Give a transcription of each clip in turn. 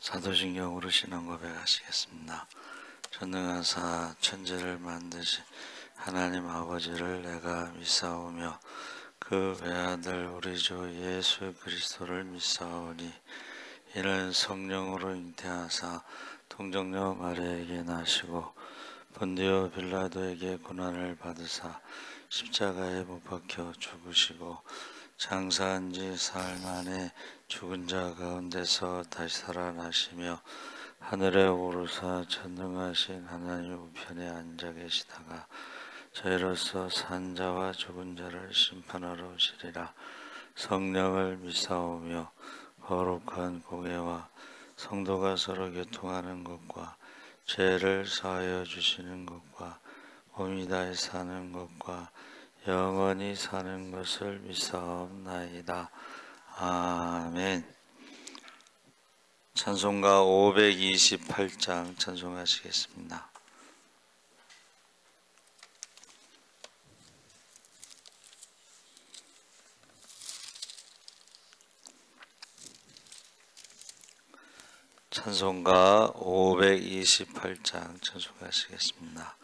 사도신경으로 신앙 고백하시겠습니다. 전능하사 천지를 만드신 하나님 아버지를 내가 믿사오며 그 외아들 우리 주 예수 그리스도를 믿사오니 이는 성령으로 잉태하사 동정녀 마리아에게 나시고 본디오 빌라도에게 고난을 받으사 십자가에 못 박혀 죽으시고 장사한 지 사흘 만에 죽은 자 가운데서 다시 살아나시며 하늘에 오르사 전능하신 하나님 우편에 앉아 계시다가 저희로서 산 자와 죽은 자를 심판하러 오시리라. 성령을 믿사오며 거룩한 공예와 성도가 서로 교통하는 것과 죄를 사하여 주시는 것과 몸이 다해 사는 것과 영원히 사는 것을 믿사옵나이다. 아멘. 찬송가 528장 찬송하시겠습니다. 찬송가 528장 찬송하시겠습니다.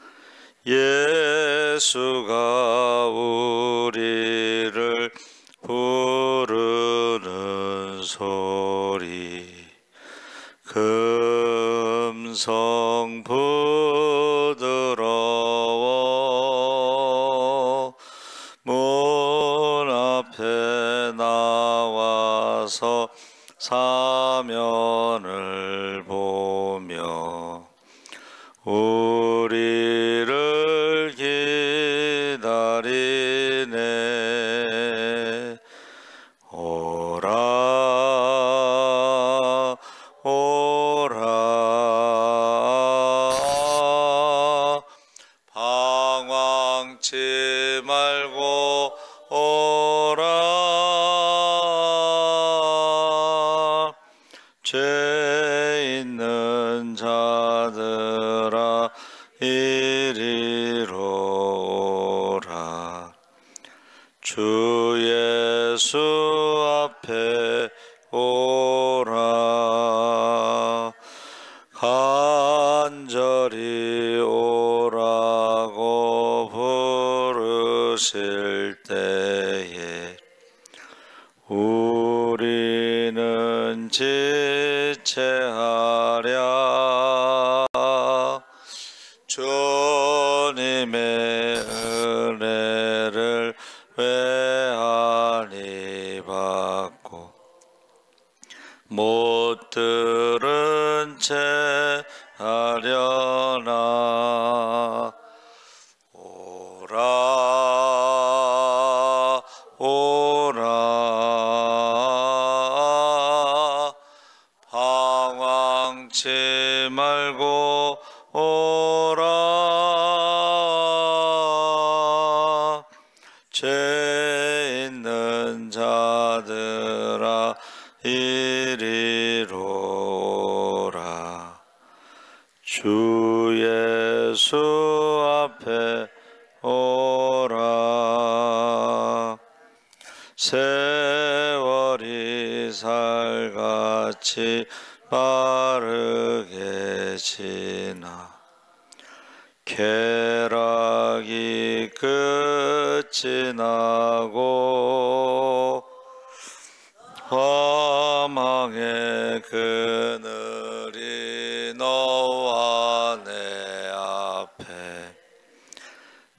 예수가 우리를 부르는 소리 금성 부드러워 문 앞에 나와서 사면을 보며 우리를 기다리네. 오라 오라 방황치 말고 오라 죄 있는 자들아 이리로 오라. 주 예수 앞에 오라. 간절히 오라고 부르실 때에 우리는 지체하랴. 주님의 은혜를 외아리 받고 못 들은 채 하려나. 오라 오라 방황치 말고 오라. 죄 있는 자들아 이리로 오라. 주 예수 앞에 오라. 세월이 살같이 빠르게 지나 쾌락이 끝이 나고 화망의 그늘이 너와 내 앞에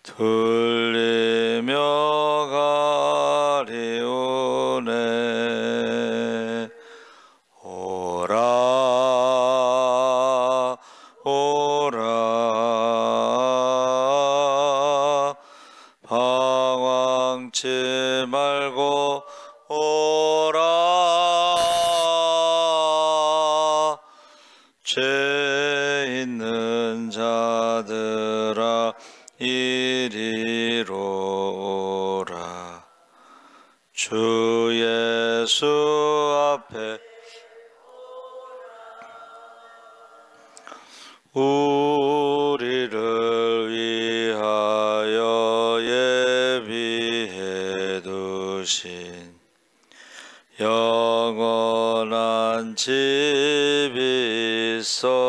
들리며 가리우네. 오라 오라 방황치 말고 오라. 죄 있는 자들아 이리로 오라. 주 예수 앞에 우리를 위하여 예비해 두신 영원한 집이 있어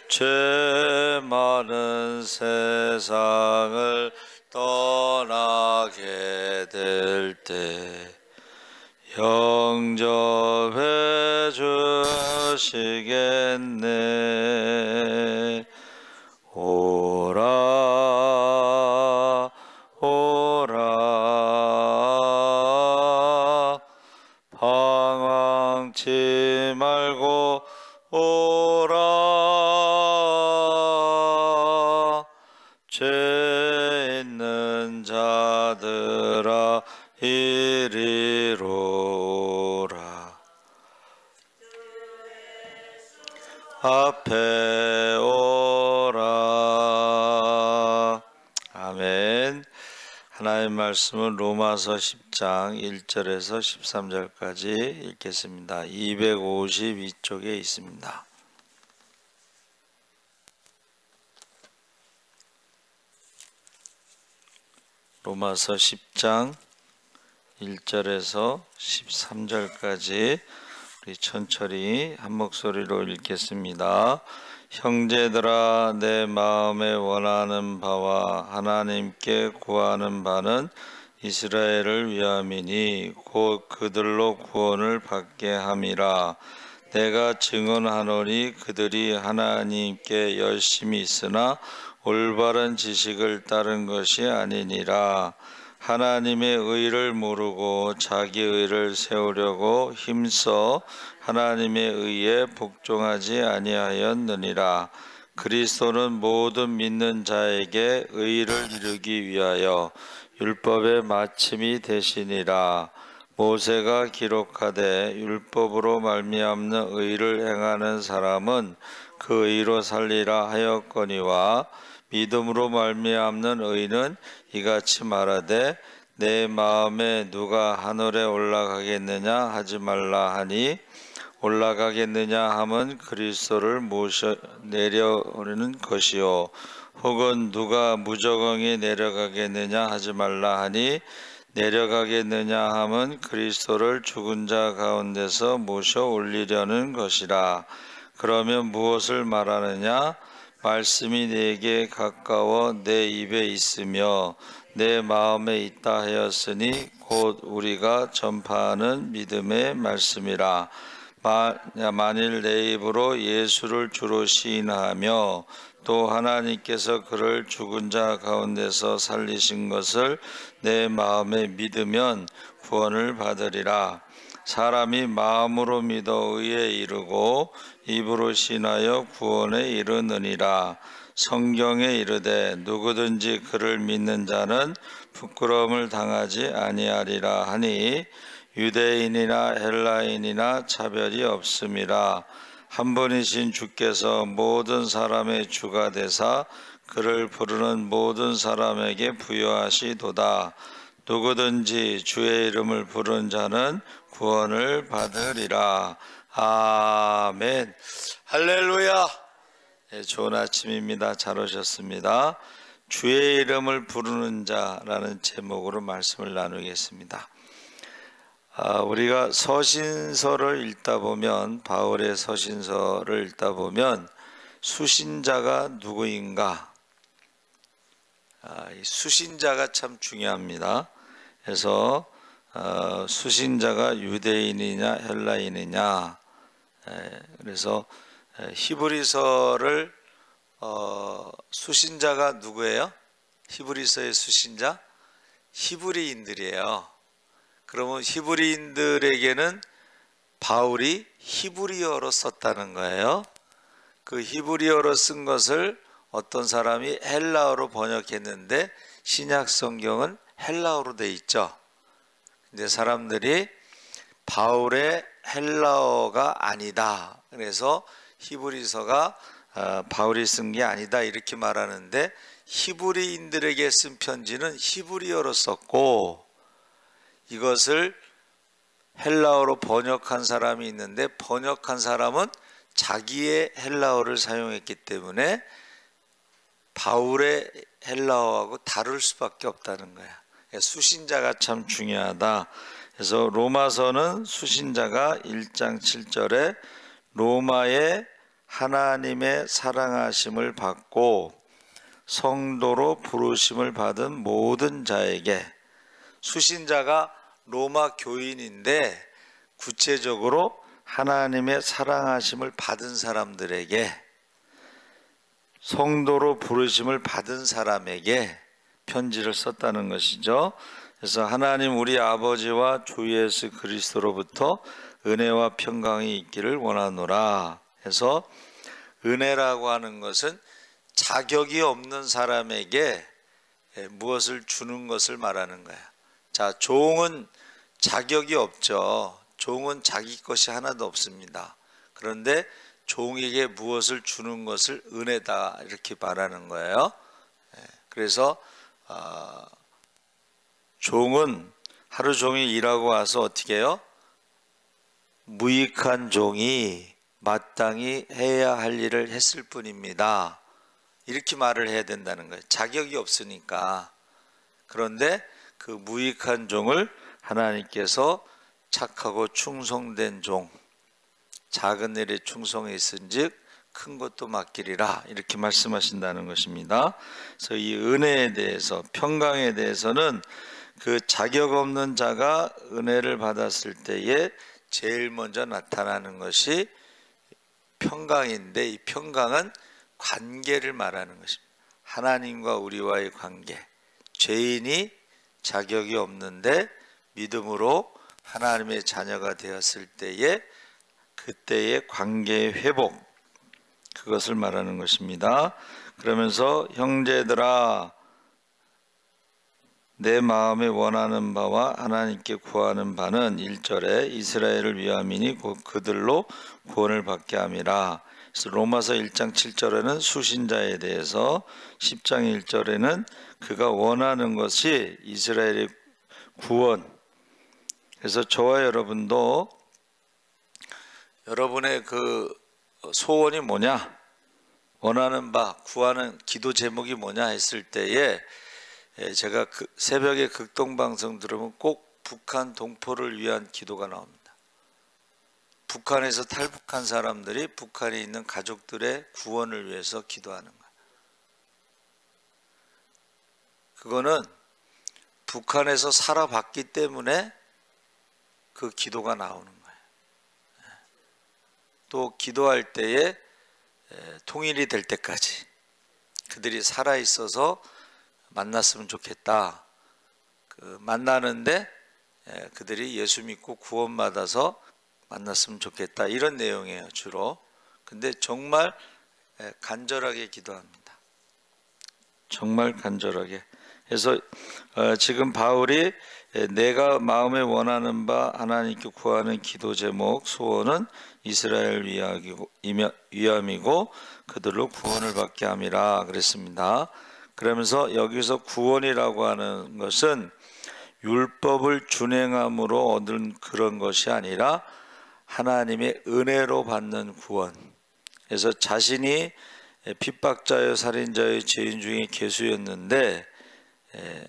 죄 많은 세상을 떠나게 될 때 영접해 주시겠네. 오라 오라 방황치 말고 오라 죄 있는 자들아 이리로 오라. 앞에 오라. 아멘. 하나님의 말씀은 로마서 10장 1절에서 13절까지 읽겠습니다. 252쪽에 있습니다. 로마서 10장 1절에서 13절까지 우리 천천히 한 목소리로 읽겠습니다. 형제들아, 내 마음에 원하는 바와 하나님께 구하는 바는 이스라엘을 위함이니 곧 그들로 구원을 받게 함이라. 내가 증언하노니 그들이 하나님께 열심히 있으나 올바른 지식을 따른 것이 아니니라. 하나님의 의를 모르고 자기 의를 세우려고 힘써 하나님의 의에 복종하지 아니하였느니라. 그리스도는 모든 믿는 자에게 의를 이루기 위하여 율법의 마침이 되시니라. 모세가 기록하되 율법으로 말미암는 의를 행하는 사람은 그 의로 살리라 하였거니와 믿음으로 말미암는 의는 이같이 말하되 내 마음에 누가 하늘에 올라가겠느냐 하지 말라 하니 올라가겠느냐 함은 그리스도를 모셔 내려오는 것이요 혹은 누가 무저공에 내려가겠느냐 하지 말라 하니 내려가겠느냐 함은 그리스도를 죽은 자 가운데서 모셔 올리려는 것이라. 그러면 무엇을 말하느냐? 말씀이 내게 가까워 내 입에 있으며 내 마음에 있다 하였으니 곧 우리가 전파하는 믿음의 말씀이라. 만일 내 입으로 예수를 주로 시인하며 또 하나님께서 그를 죽은 자 가운데서 살리신 것을 내 마음에 믿으면 구원을 받으리라. 사람이 마음으로 믿어 의에 이르고 입으로 신하여 구원에 이르느니라. 성경에 이르되 누구든지 그를 믿는 자는 부끄러움을 당하지 아니하리라 하니 유대인이나 헬라인이나 차별이 없음이라. 한 분이신 주께서 모든 사람의 주가 되사 그를 부르는 모든 사람에게 부여하시도다. 누구든지 주의 이름을 부른 자는 구원을 받으리라. 아멘. 할렐루야. 네, 좋은 아침입니다. 잘 오셨습니다. 주의 이름을 부르는 자라는 제목으로 말씀을 나누겠습니다. 우리가 서신서를 읽다 보면, 바울의 서신서를 읽다 보면 수신자가 누구인가? 이 수신자가 참 중요합니다. 그래서 수신자가 유대인이냐 헬라인이냐. 그래서 히브리서를 수신자가 누구예요? 히브리서의 수신자? 히브리인들이에요. 그러면 히브리인들에게는 바울이 히브리어로 썼다는 거예요. 그 히브리어로 쓴 것을 어떤 사람이 헬라어로 번역했는데 신약 성경은 헬라어로 돼 있죠. 근데 사람들이 바울의 헬라어가 아니다. 그래서 히브리서가 바울이 쓴 게 아니다 이렇게 말하는데 히브리인들에게 쓴 편지는 히브리어로 썼고 이것을 헬라어로 번역한 사람이 있는데 번역한 사람은 자기의 헬라어를 사용했기 때문에 바울의 헬라어하고 다를 수밖에 없다는 거야. 수신자가 참 중요하다. 그래서 로마서는 수신자가 1장 7절에 로마의 하나님의 사랑하심을 받고 성도로 부르심을 받은 모든 자에게, 수신자가 로마 교인인데 구체적으로 하나님의 사랑하심을 받은 사람들에게, 성도로 부르심을 받은 사람에게 편지를 썼다는 것이죠. 그래서 하나님 우리 아버지와 주 예수 그리스도로부터 은혜와 평강이 있기를 원하노라 해서, 은혜라고 하는 것은 자격이 없는 사람에게 무엇을 주는 것을 말하는 거야. 자, 종은 자격이 없죠. 종은 자기 것이 하나도 없습니다. 그런데 종에게 무엇을 주는 것을 은혜다 이렇게 말하는 거예요. 그래서 종은 하루 종일 일하고 와서 어떻게 해요? 무익한 종이 마땅히 해야 할 일을 했을 뿐입니다. 이렇게 말을 해야 된다는 거예요. 자격이 없으니까. 그런데 그 무익한 종을 하나님께서 착하고 충성된 종, 작은 일에 충성이 있은즉 큰 것도 맡기리라 이렇게 말씀하신다는 것입니다. 그래서 이 은혜에 대해서, 평강에 대해서는 그 자격 없는 자가 은혜를 받았을 때에 제일 먼저 나타나는 것이 평강인데, 이 평강은 관계를 말하는 것입니다. 하나님과 우리와의 관계. 죄인이 자격이 없는데 믿음으로 하나님의 자녀가 되었을 때에 그때의 관계의 회복, 그것을 말하는 것입니다. 그러면서 형제들아, 내 마음에 원하는 바와 하나님께 구하는 바는 1절에 이스라엘을 위함이니 곧 그들로 구원을 받게 함이라. 그래서 로마서 1장 7절에는 수신자에 대해서, 10장 1절에는 그가 원하는 것이 이스라엘의 구원. 그래서 저와 여러분도 여러분의 그 소원이 뭐냐, 원하는 바, 구하는 기도 제목이 뭐냐 했을 때에 제가 새벽에 극동방송 들으면 꼭 북한 동포를 위한 기도가 나옵니다. 북한에서 탈북한 사람들이 북한에 있는 가족들의 구원을 위해서 기도하는 거예요. 그거는 북한에서 살아봤기 때문에 그 기도가 나오는 거예요. 또 기도할 때에 통일이 될 때까지 그들이 살아있어서 만났으면 좋겠다. 만나는데 그들이 예수 믿고 구원받아서 만났으면 좋겠다, 이런 내용이에요 주로. 근데 정말 간절하게 기도합니다. 정말 간절하게. 그래서 지금 바울이 내가 마음에 원하는 바 하나님께 구하는 기도 제목, 소원은 이스라엘 위함이고 그들로 구원을 받게 함이라 그랬습니다. 그러면서 여기서 구원이라고 하는 것은 율법을 준행함으로 얻은 그런 것이 아니라 하나님의 은혜로 받는 구원. 그래서 자신이 핍박자여 살인자여 죄인 중에 괴수였는데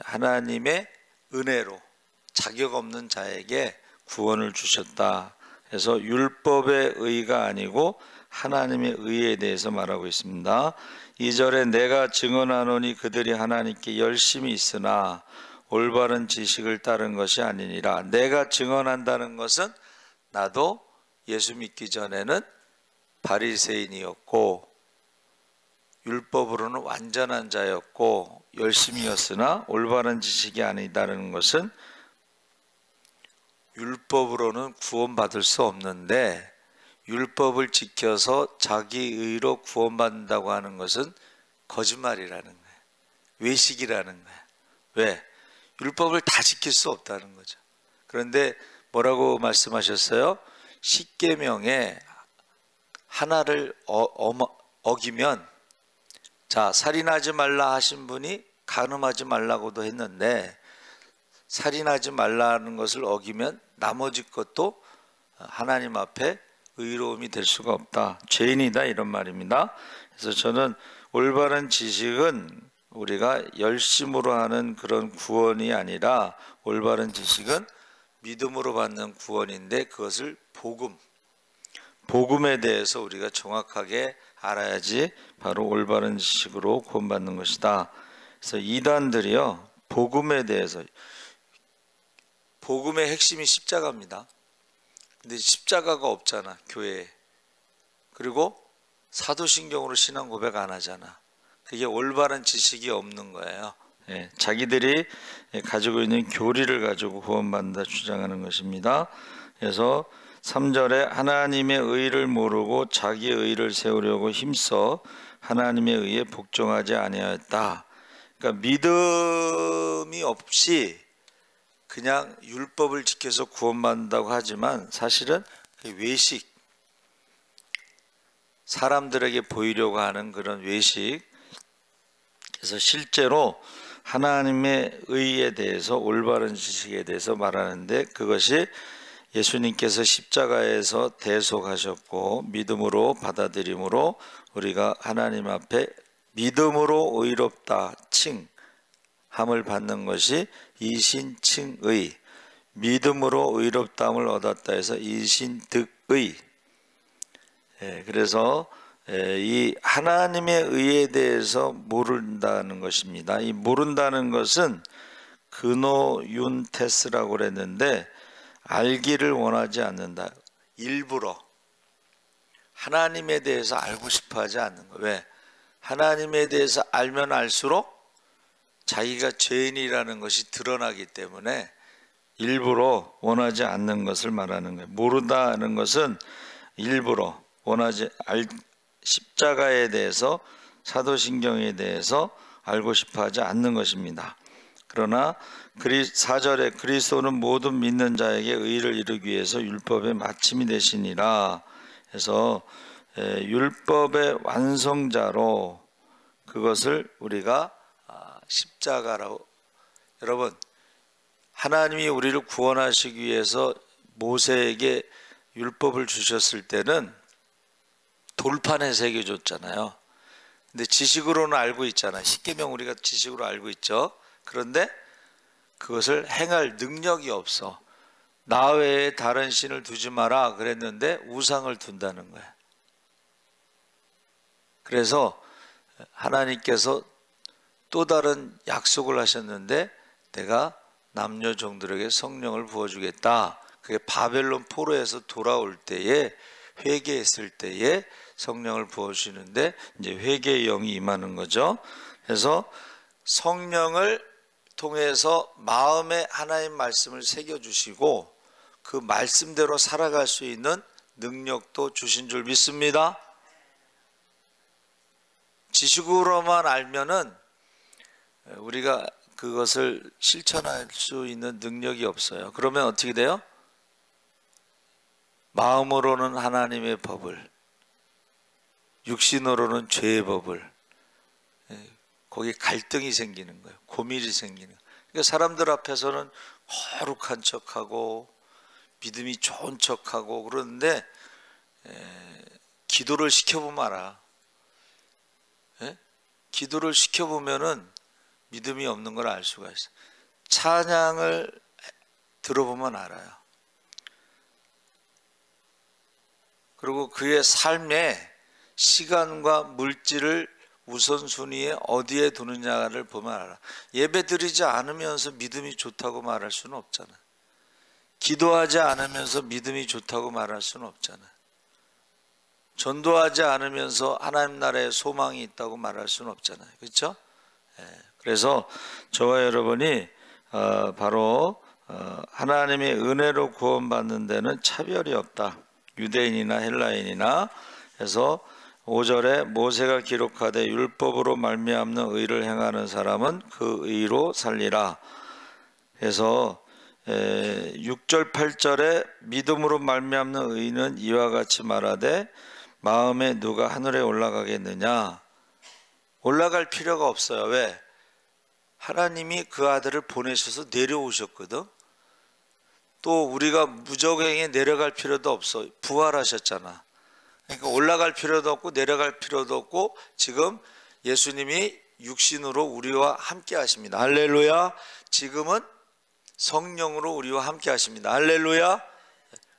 하나님의 은혜로 자격 없는 자에게 구원을 주셨다. 그래서 율법의 의가 아니고 하나님의 의에 대해서 말하고 있습니다. 2절에 내가 증언하노니 그들이 하나님께 열심히 있으나 올바른 지식을 따른 것이 아니니라. 내가 증언한다는 것은 나도 예수 믿기 전에는 바리새인이었고 율법으로는 완전한 자였고 열심이었으나 올바른 지식이 아니다라는 것은 율법으로는 구원받을 수 없는데 율법을 지켜서 자기 의로 구원받는다고 하는 것은 거짓말이라는 거예요. 외식이라는 거예요. 왜? 율법을 다 지킬 수 없다는 거죠. 그런데 뭐라고 말씀하셨어요? 십계명에 하나를 어기면, 자, 살인하지 말라 하신 분이 간음하지 말라고도 했는데 살인하지 말라는 것을 어기면 나머지 것도 하나님 앞에 의로움이 될 수가 없다. 죄인이다, 이런 말입니다. 그래서 저는 올바른 지식은 우리가 열심으로 하는 그런 구원이 아니라 올바른 지식은 믿음으로 받는 구원인데 그것을 복음에 대해서 우리가 정확하게 알아야지 바로 올바른 지식으로 구원받는 것이다. 그래서 이단들이요, 복음에 대해서, 복음의 핵심이 십자가입니다. 근데 십자가가 없잖아, 교회에. 그리고 사도신경으로 신앙 고백 안 하잖아. 그게 올바른 지식이 없는 거예요. 예, 자기들이 가지고 있는 교리를 가지고 구원받는다 주장하는 것입니다. 그래서 3절에 하나님의 의를 모르고 자기의 의를 세우려고 힘써 하나님의 의에 복종하지 아니하였다. 그러니까 믿음이 없이 그냥 율법을 지켜서 구원받는다고 하지만 사실은 외식, 사람들에게 보이려고 하는 그런 외식. 그래서 실제로 하나님의 의에 대해서, 올바른 지식에 대해서 말하는데 그것이 예수님께서 십자가에서 대속하셨고 믿음으로 받아들임으로 우리가 하나님 앞에 믿음으로 의롭다 칭함을 받는 것이 이신칭의, 믿음으로 의롭다함을 얻었다 해서 이신득의. 그래서 이 하나님의 의에 대해서 모른다는 것입니다. 이 모른다는 것은 그노윤테스라고 그랬는데 알기를 원하지 않는다. 일부러 하나님에 대해서 알고 싶어 하지 않는 거예요. 왜? 하나님에 대해서 알면 알수록 자기가 죄인이라는 것이 드러나기 때문에 일부러 원하지 않는 것을 말하는 거예요. 모른다는 것은 일부러 원하지, 십자가에 대해서, 사도신경에 대해서 알고 싶어 하지 않는 것입니다. 그러나 4절에 그리스도는 모든 믿는 자에게 의를 이루기 위해서 율법의 마침이 되시니라 해서 율법의 완성자로, 그것을 우리가 십자가라고. 여러분, 하나님이 우리를 구원하시기 위해서 모세에게 율법을 주셨을 때는 돌판에 새겨줬잖아요. 근데 지식으로는 알고 있잖아요. 십계명 우리가 지식으로 알고 있죠. 그런데 그것을 행할 능력이 없어. 나 외에 다른 신을 두지 마라 그랬는데 우상을 둔다는 거야. 그래서 하나님께서 또 다른 약속을 하셨는데 내가 남녀 종들에게 성령을 부어주겠다. 그게 바벨론 포로에서 돌아올 때에, 회개했을 때에 성령을 부어주시는데 이제 회개의 영이 임하는 거죠. 그래서 성령을 통해서 마음에 하나님 말씀을 새겨주시고 그 말씀대로 살아갈 수 있는 능력도 주신 줄 믿습니다. 지식으로만 알면은 우리가 그것을 실천할 수 있는 능력이 없어요. 그러면 어떻게 돼요? 마음으로는 하나님의 법을, 육신으로는 죄의 법을, 거기에 갈등이 생기는 거예요. 고민이 생기는 거예요. 그러니까 사람들 앞에서는 거룩한 척하고 믿음이 좋은 척하고 그러는데 기도를 시켜보면 알아. 기도를 시켜보면은 믿음이 없는 걸 알 수가 있어요. 찬양을 들어보면 알아요. 그리고 그의 삶에 시간과 물질을 우선순위에 어디에 두느냐를 보면 알아. 예배 드리지 않으면서 믿음이 좋다고 말할 수는 없잖아. 기도하지 않으면서 믿음이 좋다고 말할 수는 없잖아. 전도하지 않으면서 하나님 나라에 소망이 있다고 말할 수는 없잖아요. 그렇죠? 그래서 저와 여러분이 바로 하나님의 은혜로 구원받는 데는 차별이 없다. 유대인이나 헬라인이나. 해서 5절에 모세가 기록하되 율법으로 말미암는 의를 행하는 사람은 그 의로 살리라. 그래서 6절 8절에 믿음으로 말미암는 의는 이와 같이 말하되 마음에 누가 하늘에 올라가겠느냐. 올라갈 필요가 없어요. 왜? 하나님이 그 아들을 보내셔서 내려오셨거든. 또 우리가 무적행에 내려갈 필요도 없어. 부활하셨잖아. 그러니까 올라갈 필요도 없고 내려갈 필요도 없고 지금 예수님이 육신으로 우리와 함께 하십니다. 할렐루야. 지금은 성령으로 우리와 함께 하십니다. 할렐루야.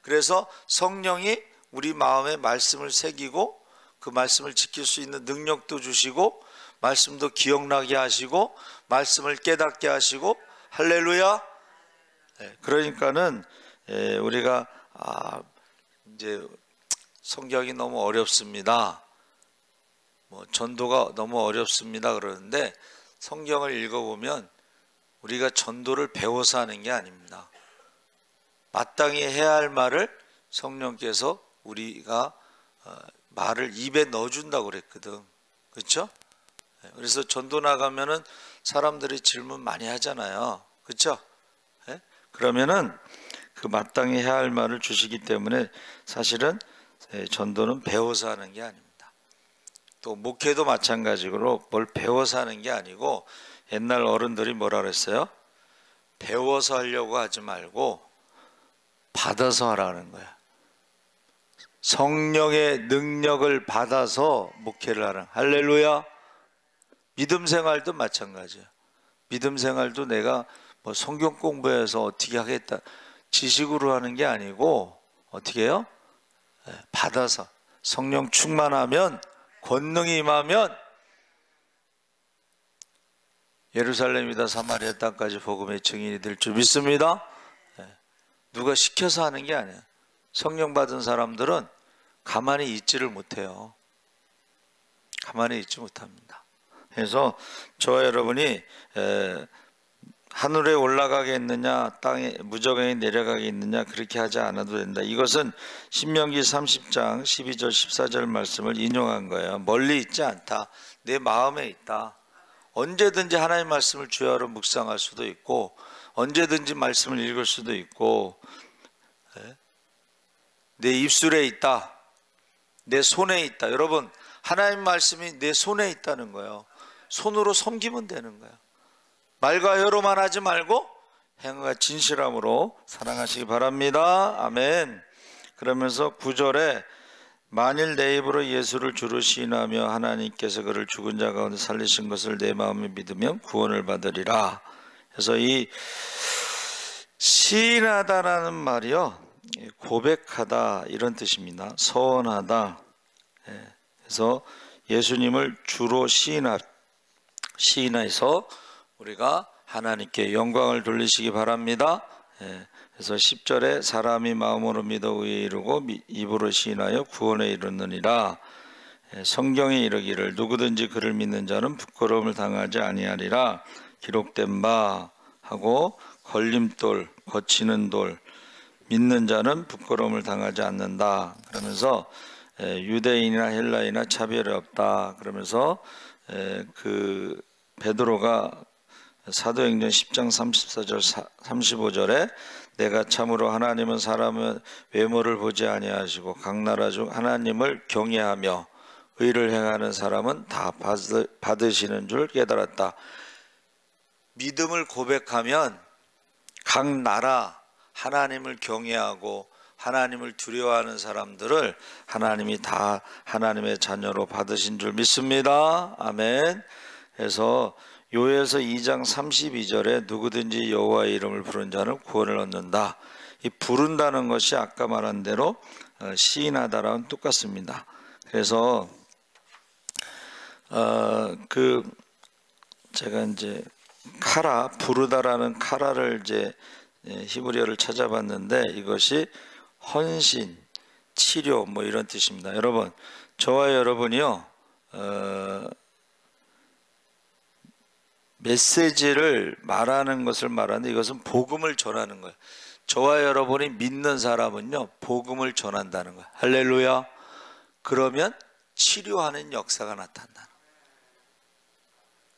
그래서 성령이 우리 마음에 말씀을 새기고 그 말씀을 지킬 수 있는 능력도 주시고 말씀도 기억나게 하시고 말씀을 깨닫게 하시고 할렐루야. 그러니까는 우리가 이제 성경이 너무 어렵습니다. 전도가 너무 어렵습니다. 그러는데 성경을 읽어보면 우리가 전도를 배워서 하는 게 아닙니다. 마땅히 해야 할 말을 성령께서 우리가 말을 입에 넣어준다고 그랬거든. 그렇죠? 그래서 전도 나가면은 사람들이 질문 많이 하잖아요. 그렇죠? 그러면은 그 마땅히 해야 할 말을 주시기 때문에 사실은 전도는 배워서 하는 게 아닙니다. 또 목회도 마찬가지로 뭘 배워서 하는 게 아니고 옛날 어른들이 뭐라 그랬어요? 배워서 하려고 하지 말고 받아서 하라는 거야. 성령의 능력을 받아서 목회를 하라. 할렐루야. 믿음 생활도 마찬가지야. 믿음 생활도 내가 뭐 성경 공부해서 어떻게 하겠다 지식으로 하는 게 아니고 어떻게 해요? 받아서 성령 충만하면 권능이 임하면 예루살렘이다 사마리아 땅까지 복음의 증인이 될 줄 믿습니다. 누가 시켜서 하는 게 아니야. 성령 받은 사람들은 가만히 있지를 못해요. 가만히 있지 못합니다. 그래서 저와 여러분이 하늘에 올라가겠느냐 땅에 무저강에 내려가겠느냐 그렇게 하지 않아도 된다. 이것은 신명기 30장 12절 14절 말씀을 인용한 거예요. 멀리 있지 않다. 내 마음에 있다. 언제든지 하나님 말씀을 주야로 묵상할 수도 있고 언제든지 말씀을 읽을 수도 있고 내 입술에 있다. 내 손에 있다. 여러분 하나님 말씀이 내 손에 있다는 거예요. 손으로 섬기면 되는 거예요. 말과 혀로만 하지 말고 행과 진실함으로 사랑하시기 바랍니다. 아멘. 그러면서 9절에 만일 내 입으로 예수를 주로 시인하며 하나님께서 그를 죽은 자 가운데 살리신 것을 내 마음에 믿으면 구원을 받으리라. 그래서 이 시인하다라는 말이요 고백하다 이런 뜻입니다. 서원하다. 그래서 예수님을 주로 시인해서 우리가 하나님께 영광을 돌리시기 바랍니다. 그래서 10절에 사람이 마음으로 믿어 의에 이르고 입으로 시인하여 구원에 이르느니라. 성경에 이르기를 누구든지 그를 믿는 자는 부끄러움을 당하지 아니하리라 기록된 바 하고 걸림돌 거치는 돌 믿는 자는 부끄러움을 당하지 않는다. 그러면서 유대인이나 헬라인이나 차별이 없다. 그러면서 그 베드로가 사도행전 10장 34절 35절에 내가 참으로 하나님은 사람의 외모를 보지 아니하시고 각 나라 중 하나님을 경외하며 의를 행하는 사람은 다 받으시는 줄 깨달았다. 믿음을 고백하면 각 나라 하나님을 경외하고 하나님을 두려워하는 사람들을 하나님이 다 하나님의 자녀로 받으신 줄 믿습니다. 아멘. 그래서 요엘서 2장 32절에 누구든지 여호와의 이름을 부른 자는 구원을 얻는다. 이 부른다는 것이 아까 말한 대로 시인하다랑 똑같습니다. 그래서 제가 이제 카라 부르다라는 카라를 이제 히브리어를 찾아봤는데 이것이 헌신, 치료 뭐 이런 뜻입니다. 여러분 저와 여러분이요 메시지를 말하는 것을 말하는데 이것은 복음을 전하는 거예요. 저와 여러분이 믿는 사람은요 복음을 전한다는 거예요. 할렐루야. 그러면 치료하는 역사가 나타난다.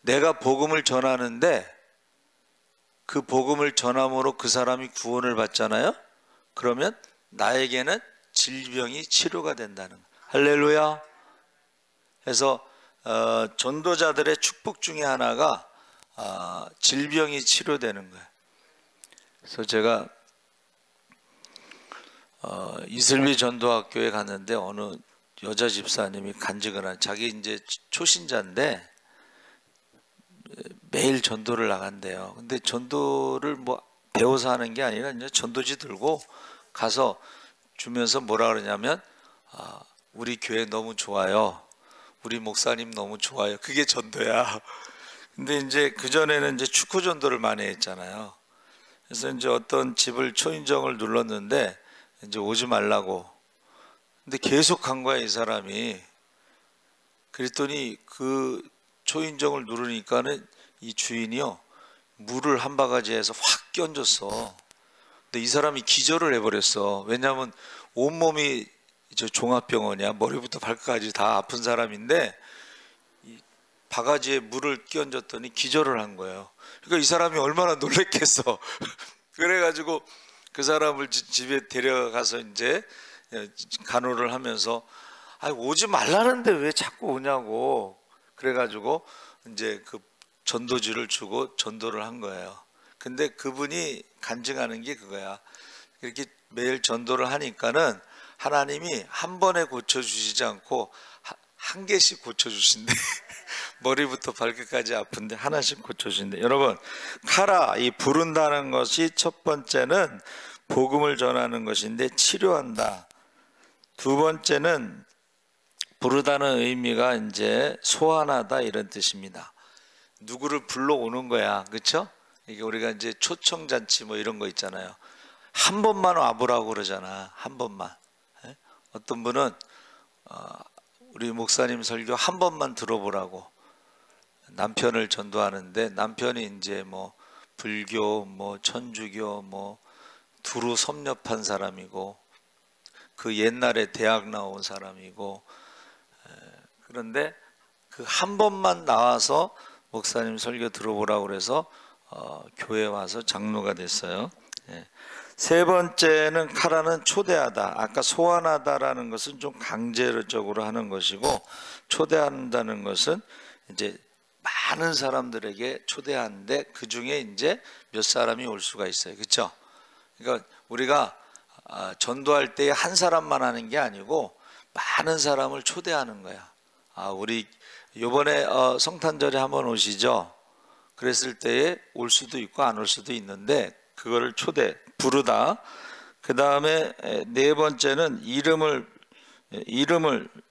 내가 복음을 전하는데 그 복음을 전함으로 그 사람이 구원을 받잖아요. 그러면 나에게는 질병이 치료가 된다는 거예요. 할렐루야. 그래서 전도자들의 축복 중에 하나가 질병이 치료되는 거예요. 그래서 제가 이슬비 전도학교에 갔는데 어느 여자 집사님이 간증을 한 자기 이제 초신자인데 매일 전도를 나간대요. 근데 전도를 뭐 배워서 하는 게 아니라 이제 전도지 들고 가서 주면서 뭐라 그러냐면 우리 교회 너무 좋아요. 우리 목사님 너무 좋아요. 그게 전도야. 근데 이제 그전에는 이제 축구 전도를 많이 했잖아요. 그래서 이제 어떤 집을 초인종을 눌렀는데 이제 오지 말라고. 근데 계속 간 거야, 이 사람이. 그랬더니 그 초인종을 누르니까는 이 주인이요, 물을 한 바가지에서 확 끼얹었어. 근데 이 사람이 기절을 해버렸어. 왜냐하면 온몸이 저 종합병원이야. 머리부터 발끝까지 다 아픈 사람인데 이 바가지에 물을 끼얹었더니 기절을 한 거예요. 그러니까 이 사람이 얼마나 놀랬겠어. 그래가지고 그 사람을 집에 데려가서 이제 간호를 하면서 오지 말라는데 왜 자꾸 오냐고. 그래가지고 이제 그 전도지를 주고 전도를 한 거예요. 근데 그분이 간증하는 게 그거야. 이렇게 매일 전도를 하니까는 하나님이 한 번에 고쳐주시지 않고 한 개씩 고쳐주신대. 머리부터 발끝까지 아픈데 하나씩 고쳐주신대. 여러분, 카라, 이 부른다는 것이 첫 번째는 복음을 전하는 것인데 치료한다. 두 번째는 부르다는 의미가 이제 소환하다 이런 뜻입니다. 누구를 불러오는 거야, 그렇죠? 이게 우리가 이제 초청잔치 뭐 이런 거 있잖아요. 한 번만 와보라고 그러잖아. 한 번만. 어떤 분은 우리 목사님 설교 한 번만 들어보라고 남편을 전도하는데, 남편이 이제 뭐 불교, 뭐 천주교, 뭐 두루 섭렵한 사람이고 그 옛날에 대학 나온 사람이고, 그런데 그 한 번만 나와서 목사님 설교 들어보라고 그래서 교회 와서 장로가 됐어요. 세 번째는 카라는 초대하다. 아까 소환하다라는 것은 좀 강제적으로 하는 것이고, 초대한다는 것은 이제 많은 사람들에게 초대하는데 그 중에 이제 몇 사람이 올 수가 있어요. 그렇죠? 그러니까 우리가 전도할 때 한 사람만 하는 게 아니고 많은 사람을 초대하는 거야. 우리 이번에 성탄절에 한번 오시죠? 그랬을 때에 올 수도 있고 안 올 수도 있는데 그거를 초대, 부르다. 그 다음에 네 번째는 이름을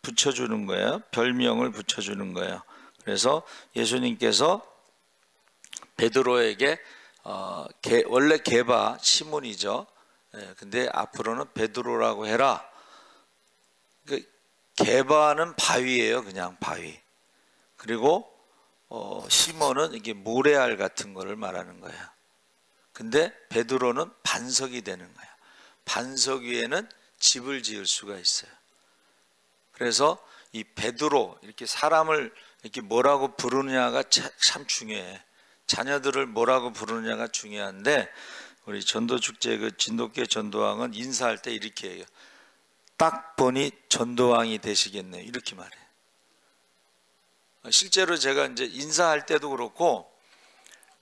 붙여주는 거예요. 별명을 붙여주는 거예요. 그래서 예수님께서 베드로에게 원래 게바 시몬이죠. 근데 앞으로는 베드로라고 해라. 그 게바는 바위예요, 그냥 바위. 그리고 시몬은 이게 모래알 같은 거를 말하는 거예요. 근데 베드로는 반석이 되는 거예요. 반석 위에는 집을 지을 수가 있어요. 그래서 이 베드로, 이렇게 사람을 이렇게 뭐라고 부르느냐가 참 중요해. 자녀들을 뭐라고 부르느냐가 중요한데, 우리 전도축제 그 진돗개 전도왕은 인사할 때 이렇게 해요. 딱 보니 전도왕이 되시겠네요. 이렇게 말해. 실제로 제가 이제 인사할 때도 그렇고,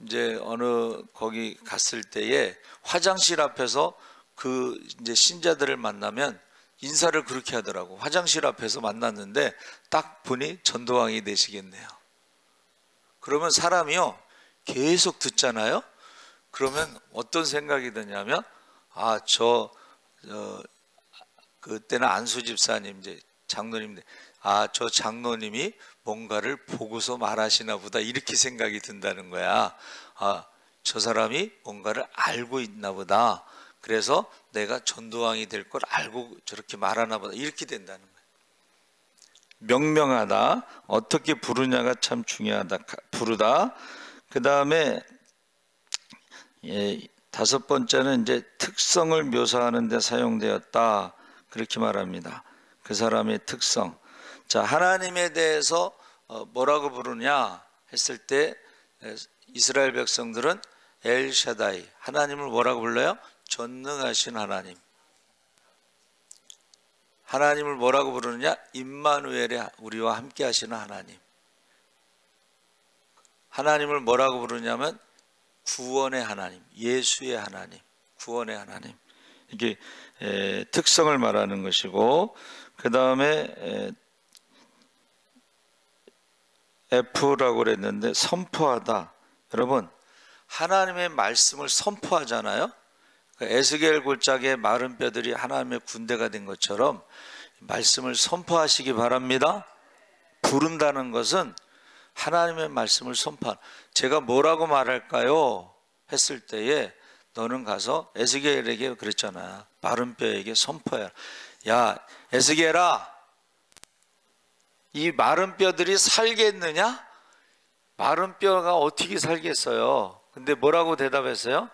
이제 어느 거기 갔을 때에 화장실 앞에서 그 이제 신자들을 만나면 인사를 그렇게 하더라고. 화장실 앞에서 만났는데 딱 보니 전도왕이 되시겠네요. 그러면 사람이요 계속 듣잖아요. 그러면 어떤 생각이 드냐면 그때는 안수 집사님 이제 장로님인데 저 장로님이 뭔가를 보고서 말하시나 보다, 이렇게 생각이 든다는 거야. 저 사람이 뭔가를 알고 있나 보다. 그래서 내가 전도왕이 될 걸 알고 저렇게 말하나 보다, 이렇게 된다는 거예요. 명명하다, 어떻게 부르냐가 참 중요하다. 부르다. 그 다음에 다섯 번째는 이제 특성을 묘사하는 데 사용되었다, 그렇게 말합니다. 그 사람의 특성. 자, 하나님에 대해서 뭐라고 부르냐 했을 때 이스라엘 백성들은 엘샤다이, 하나님을 뭐라고 불러요? 전능하신 하나님. 하나님을 뭐라고 부르느냐? 임마누엘의, 우리와 함께 하시는 하나님. 하나님을 뭐라고 부르냐면 구원의 하나님, 예수의 하나님, 구원의 하나님. 이게 특성을 말하는 것이고, 그 다음에 F라고 그랬는데 선포하다. 여러분, 하나님의 말씀을 선포하잖아요. 에스겔 골짜기의 마른 뼈들이 하나님의 군대가 된 것처럼 말씀을 선포하시기 바랍니다. 부른다는 것은 하나님의 말씀을 선포하는. 제가 뭐라고 말할까요? 했을 때에 너는 가서 에스겔에게 그랬잖아. 마른 뼈에게 선포해라. 야, 에스겔아, 이 마른 뼈들이 살겠느냐? 마른 뼈가 어떻게 살겠어요? 근데 뭐라고 대답했어요?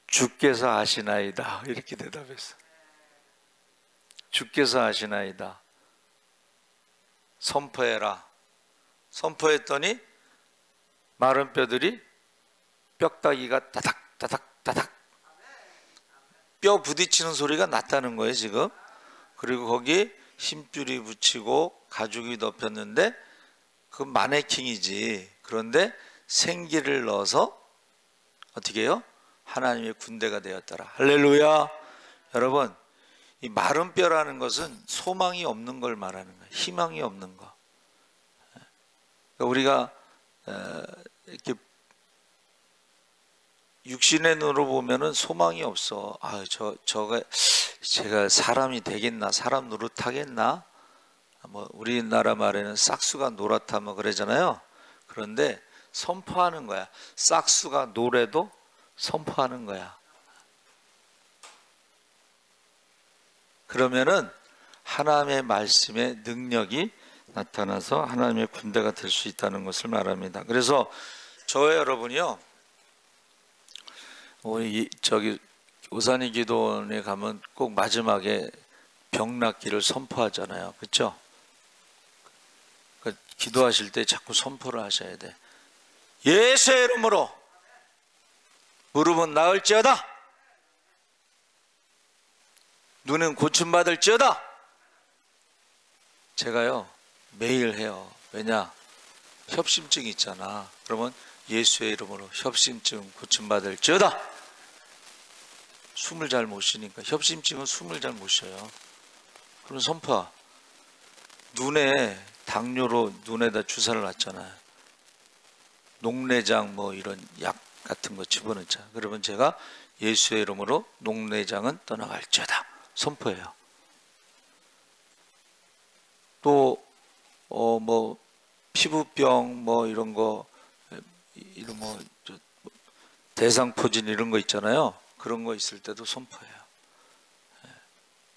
주께서 아시나이다. 이렇게 대답했어. 주께서 아시나이다. 선포해라. 선포했더니 마른 뼈들이 뼈다귀가 따닥 따닥 따닥 뼈 부딪히는 소리가 났다는 거예요 지금. 그리고 거기 힘줄이 붙이고 가죽이 덮였는데 그 마네킹이지. 그런데 생기를 넣어서 어떻게 해요? 하나님의 군대가 되었더라. 할렐루야. 여러분, 이 마른 뼈라는 것은 소망이 없는 걸 말하는 거예요. 희망이 없는 거. 우리가 이렇게 육신의 눈으로 보면은 소망이 없어. 아, 제가 사람이 되겠나? 사람 노릇하겠나? 뭐 우리나라 말에는 싹수가 노랗다 뭐 그러잖아요. 그런데 선포하는 거야. 싹수가 노래도 선포하는 거야. 그러면은 하나님의 말씀의 능력이 나타나서 하나님의 군대가 될 수 있다는 것을 말합니다. 그래서 저와 여러분이요, 우리 저기 오산이 기도원에 가면 꼭 마지막에 병 낫기를 선포하잖아요. 그렇죠? 기도하실 때 자꾸 선포를 하셔야 돼. 예수의 이름으로 무릎은 나을지어다. 눈은 고침받을지어다. 제가요 매일 해요. 왜냐? 협심증 있잖아. 그러면 예수의 이름으로 협심증 고침받을지어다. 숨을 잘 못 쉬니까. 협심증은 숨을 잘 못 쉬어요. 그럼 선포. 눈에 당뇨로 눈에다 주사를 놨잖아요. 녹내장 뭐 이런 약 같은 거 집어넣자. 그러면 제가 예수의 이름으로 녹내장은 떠나갈지어다. 선포해요. 또 뭐 피부병 뭐 이런 거 이런 뭐 대상포진 이런 거 있잖아요. 그런 거 있을 때도 선포해요.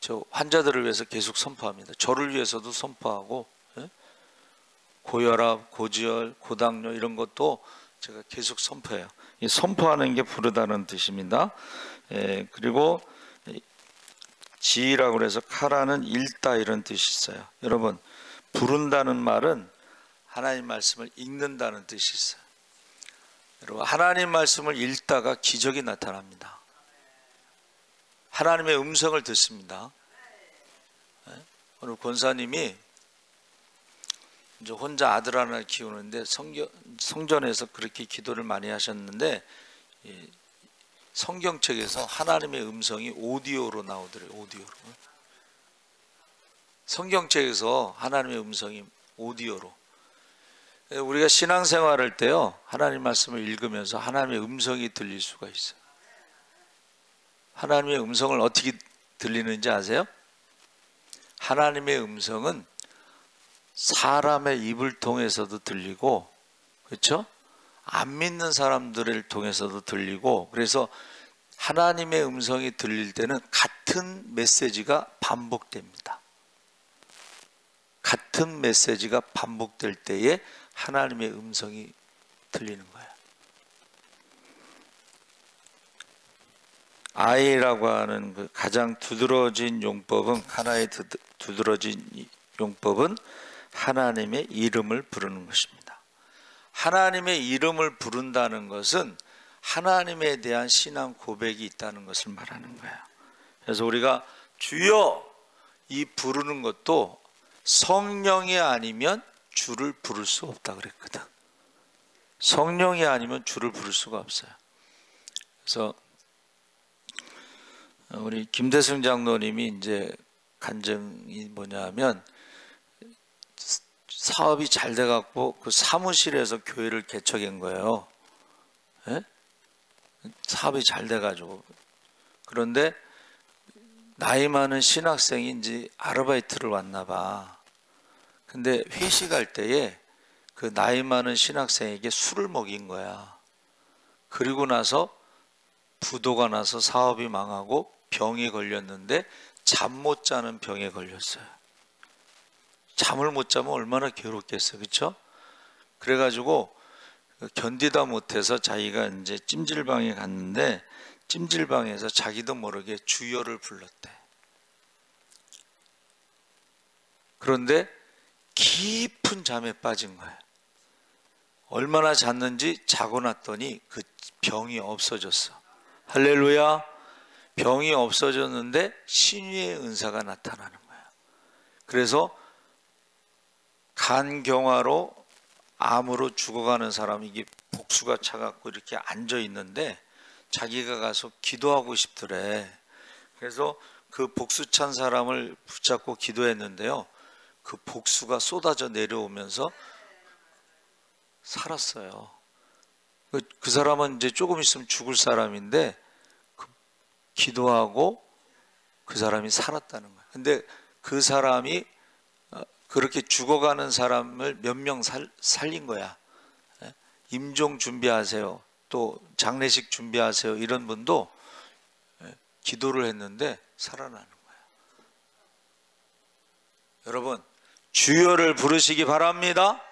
저 환자들을 위해서 계속 선포합니다. 저를 위해서도 선포하고, 고혈압, 고지혈, 고당뇨 이런 것도 제가 계속 선포해요. 이 선포하는 게 부르다는 뜻입니다. 그리고 지라고 해서 카라는 읽다 이런 뜻이 있어요. 여러분, 부른다는 말은 하나님 말씀을 읽는다는 뜻이 있어요. 여러분, 하나님 말씀을 읽다가 기적이 나타납니다. 하나님의 음성을 듣습니다. 오늘 권사님이 이제 혼자 아들 하나를 키우는데 성전에서 그렇게 기도를 많이 하셨는데 성경책에서 하나님의 음성이 오디오로 나오더래요. 오디오로. 성경책에서 하나님의 음성이 오디오로. 우리가 신앙생활할 때요, 하나님 말씀을 읽으면서 하나님의 음성이 들릴 수가 있어요. 하나님의 음성을 어떻게 들리는지 아세요? 하나님의 음성은 사람의 입을 통해서도 들리고, 그렇죠? 안 믿는 사람들을 통해서도 들리고, 그래서 하나님의 음성이 들릴 때는 같은 메시지가 반복됩니다. 같은 메시지가 반복될 때에 하나님의 음성이 들리는 거예요. 아이라고 하는 그 가장 두드러진 용법은, 하나의 두드러진 용법은 하나님의 이름을 부르는 것입니다. 하나님의 이름을 부른다는 것은 하나님에 대한 신앙 고백이 있다는 것을 말하는 거예요. 그래서 우리가 주여 이 부르는 것도 성령이 아니면 주를 부를 수 없다 그랬거든. 성령이 아니면 주를 부를 수가 없어요. 그래서 우리 김대승 장로님이 이제 간증이 뭐냐면 사업이 잘 돼갖고 그 사무실에서 교회를 개척한 거예요. 예? 사업이 잘 돼가지고. 그런데 나이 많은 신학생이 이제 아르바이트를 왔나 봐. 근데 회식할 때에 그 나이 많은 신학생에게 술을 먹인 거야. 그리고 나서 부도가 나서 사업이 망하고 병이 걸렸는데 잠 못 자는 병에 걸렸어요. 잠을 못 자면 얼마나 괴롭겠어요. 그렇죠? 그래가지고 견디다 못해서 자기가 이제 찜질방에 갔는데 찜질방에서 자기도 모르게 주여를 불렀대. 그런데 깊은 잠에 빠진 거예요. 얼마나 잤는지 자고 났더니 그 병이 없어졌어. 할렐루야. 병이 없어졌는데 신유의 은사가 나타나는 거예요. 그래서 간경화로 암으로 죽어가는 사람이 이게 복수가 차갖고 이렇게 앉아 있는데 자기가 가서 기도하고 싶더래. 그래서 그 복수 찬 사람을 붙잡고 기도했는데요. 그 복수가 쏟아져 내려오면서 살았어요. 그 사람은 이제 조금 있으면 죽을 사람인데 기도하고 그 사람이 살았다는 거예요. 근데 그 사람이 그렇게 죽어가는 사람을 몇 명 살린 거야. 임종 준비하세요. 또 장례식 준비하세요. 이런 분도 기도를 했는데 살아나는 거예요. 여러분, 주여를 부르시기 바랍니다.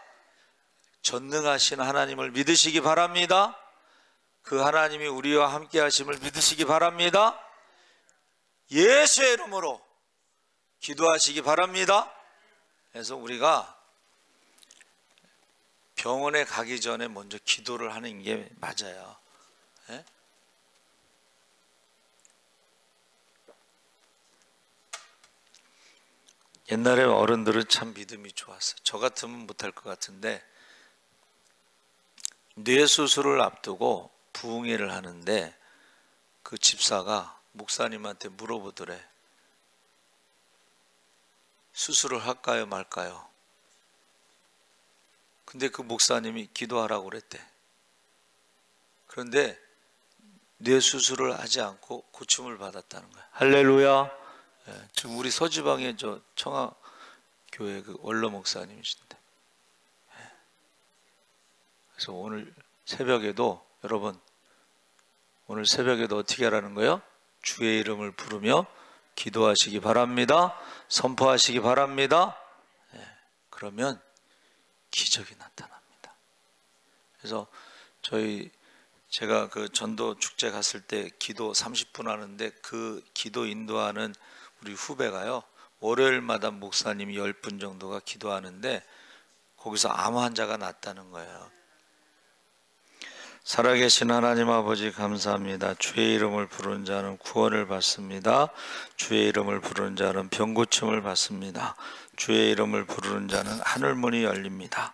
전능하신 하나님을 믿으시기 바랍니다. 그 하나님이 우리와 함께 하심을 믿으시기 바랍니다. 예수의 이름으로 기도하시기 바랍니다. 그래서 우리가 병원에 가기 전에 먼저 기도를 하는 게 맞아요. 예? 옛날에 어른들은 참 믿음이 좋았어요. 저 같으면 못할 것 같은데 뇌 수술을 앞두고 부흥회를 하는데 그 집사가 목사님한테 물어보더래. 수술을 할까요 말까요? 근데 그 목사님이 기도하라고 그랬대. 그런데 뇌 수술을 하지 않고 고침을 받았다는 거야. 할렐루야. 예, 지금 우리 서지방의 저 청하교회 그 원로 목사님이신데. 예. 그래서 오늘 새벽에도 여러분 오늘 새벽에도 어떻게 하라는 거예요? 주의 이름을 부르며 기도하시기 바랍니다. 선포하시기 바랍니다. 예, 그러면 기적이 나타납니다. 그래서 제가 그 전도 축제 갔을 때 기도 30분 하는데 그 기도 인도하는 우리 후배가요. 월요일마다 목사님이 10분 정도가 기도하는데 거기서 암 환자가 낫다는 거예요. 살아계신 하나님 아버지 감사합니다. 주의 이름을 부르는 자는 구원을 받습니다. 주의 이름을 부르는 자는 병고침을 받습니다. 주의 이름을 부르는 자는 하늘문이 열립니다.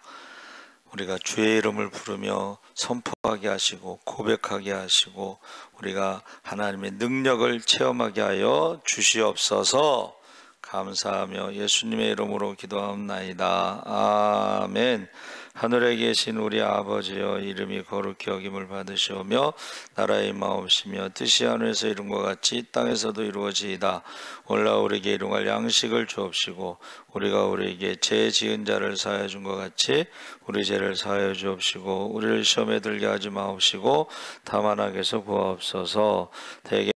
우리가 주의 이름을 부르며 선포하게 하시고 고백하게 하시고 우리가 하나님의 능력을 체험하게 하여 주시옵소서. 감사하며 예수님의 이름으로 기도하옵나이다. 아멘. 하늘에 계신 우리 아버지여, 이름이 거룩히 여김을 받으시오며 나라의 마옵시며 뜻이 하늘에서 이룬 것 같이 땅에서도 이루어지이다. 오늘날 우리에게 일용할 양식을 주옵시고 우리가 우리에게 죄 지은 자를 사하여 준 것 같이 우리 죄를 사하여 주옵시고 우리를 시험에 들게 하지 마옵시고 다만 악에서 구하옵소서. 대개